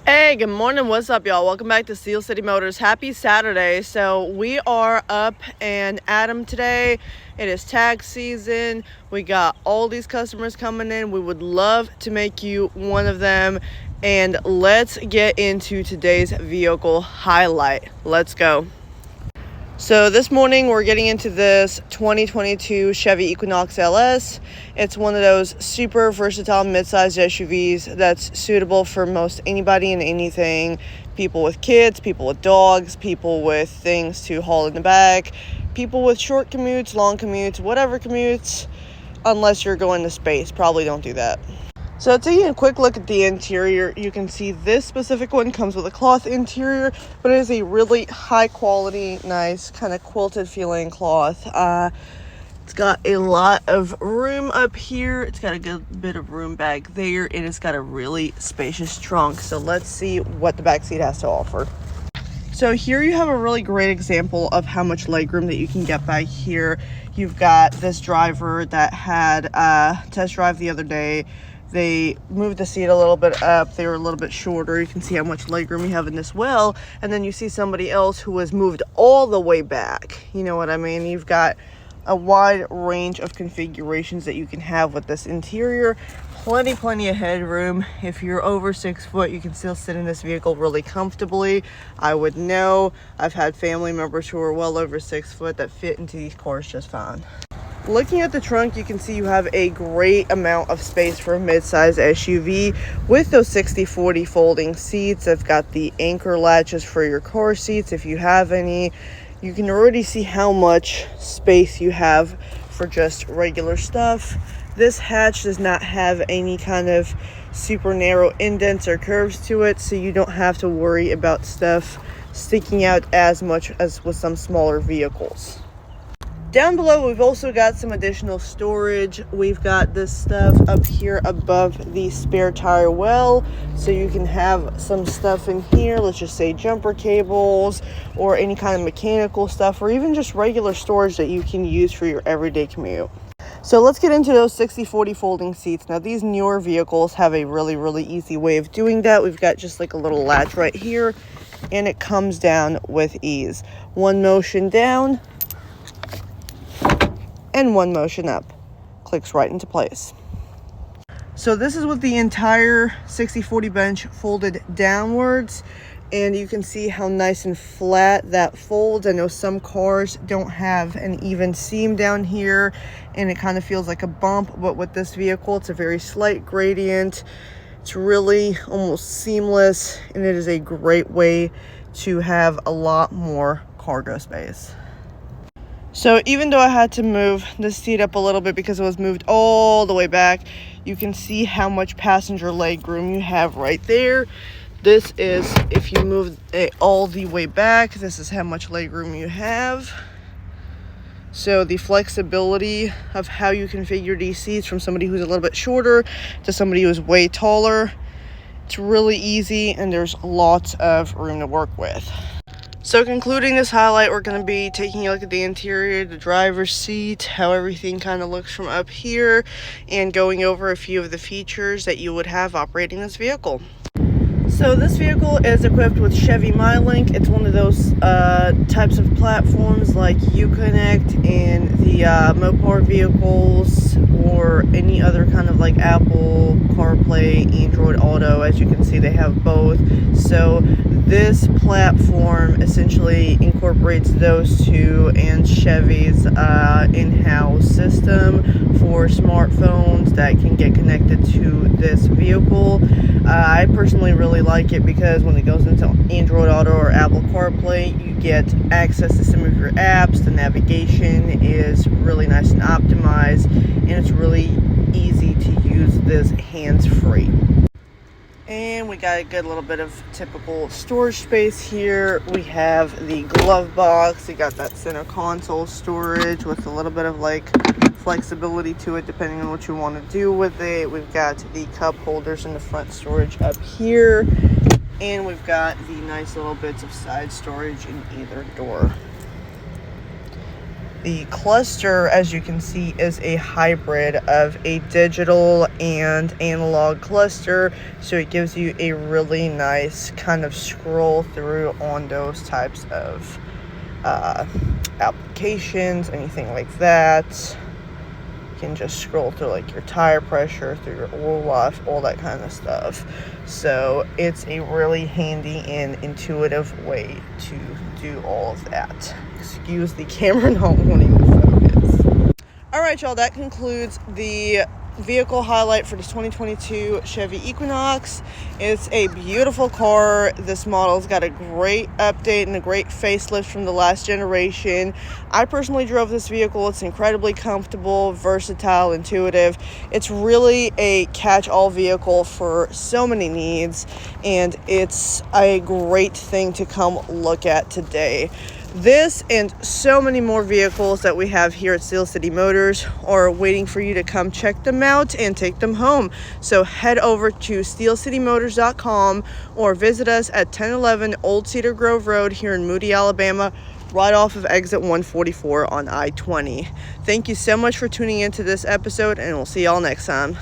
Hey, good morning. What's up, y'all? Welcome back to Steel City Motors. Happy Saturday. So we are up and at 'em today. It is tax season. We got all these customers coming in. We would love to make you one of them. And let's get into today's vehicle highlight. Let's go. So this morning we're getting into this 2022 Chevy Equinox LS. It's one of those super versatile mid-sized SUVs that's suitable for most anybody and anything. People with kids, people with dogs, people with things to haul in the back, people with short commutes, long commutes, whatever commutes, unless you're going to space. Probably don't do that. So taking a quick look at the interior, you can see this specific one comes with a cloth interior, but it is a really high quality, nice kind of quilted feeling cloth. It's got a lot of room up here. It's got a good bit of room back there, and it's got a really spacious trunk. So let's see what the back seat has to offer. So here you have a really great example of how much legroom that you can get back here. You've got this driver that had a test drive the other day. They moved the seat a little bit up. They were a little bit shorter. You can see how much legroom you have in this well. And then you see somebody else who was moved all the way back. You know what I mean? You've got a wide range of configurations that you can have with this interior. Plenty of headroom. If you're over 6 foot, you can still sit in this vehicle really comfortably. I would know. I've had family members who are well over 6 foot that fit into these cars just fine. Looking at the trunk, you can see you have a great amount of space for a mid-size SUV with those 60/40 folding seats. They've got the anchor latches for your car seats if you have any. You can already see how much space you have for just regular stuff. This hatch does not have any kind of super narrow indents or curves to it, so you don't have to worry about stuff sticking out as much as with some smaller vehicles. Down below, we've also got some additional storage. We've got this stuff up here above the spare tire well, so you can have some stuff in here. Let's just say jumper cables or any kind of mechanical stuff, or even just regular storage that you can use for your everyday commute. So let's get into those 60/40 folding seats. Now these newer vehicles have a really easy way of doing that. We've got just like a little latch right here, and it comes down with ease. One motion down, and one motion up. Clicks right into place. So this is with the entire 60/40 bench folded downwards, and you can see how nice and flat that folds. I know some cars don't have an even seam down here, and it kind of feels like a bump, but with this vehicle, it's a very slight gradient. It's really almost seamless, and it is a great way to have a lot more cargo space. So even though I had to move the seat up a little bit because it was moved all the way back, you can see how much passenger leg room you have right there. This is, if you move it all the way back, this is how much leg room you have. So the flexibility of how you configure these seats from somebody who's a little bit shorter to somebody who's way taller, it's really easy, and there's lots of room to work with. So concluding this highlight, we're going to be taking a look at the interior, the driver's seat, how everything kind of looks from up here, and going over a few of the features that you would have operating this vehicle. So this vehicle is equipped with Chevy MyLink. It's one of those types of platforms like Uconnect and the Mopar vehicles, or any other kind of like Apple CarPlay, Android Auto. As you can see, they have both. So this platform essentially incorporates those two and Chevy's in-house system for smartphones that can get connected to this vehicle. I personally really like it because when it goes into Android Auto or Apple CarPlay, you get access to some of your apps. The navigation is really nice and optimized, and it's really easy to use this hands-free. And we got a good little bit of typical storage space here. We have the glove box. We got that center console storage with a little bit of like flexibility to it depending on what you want to do with it. We've got the cup holders in the front storage up here, and we've got the nice little bits of side storage in either door. The cluster, as you can see, is a hybrid of a digital and analog cluster, so it gives you a really nice kind of scroll through on those types of applications, anything like that. You can just scroll through like your tire pressure, through your oil life, all that kind of stuff. So it's a really handy and intuitive way to do all of that. Excuse the camera not wanting to focus. All right, y'all, that concludes the vehicle highlight for this 2022 Chevy Equinox. It's a beautiful car. This model's got a great update and a great facelift from the last generation. I personally drove this vehicle. It's incredibly comfortable, versatile, intuitive. It's really a catch-all vehicle for so many needs, and it's a great thing to come look at today. This and so many more vehicles that we have here at Steel City Motors are waiting for you to come check them out and take them home. So head over to steelcitymotors.com or visit us at 1011 Old Cedar Grove Road here in Moody, Alabama, right off of exit 144 on I-20. Thank you so much for tuning into this episode, and we'll see y'all next time.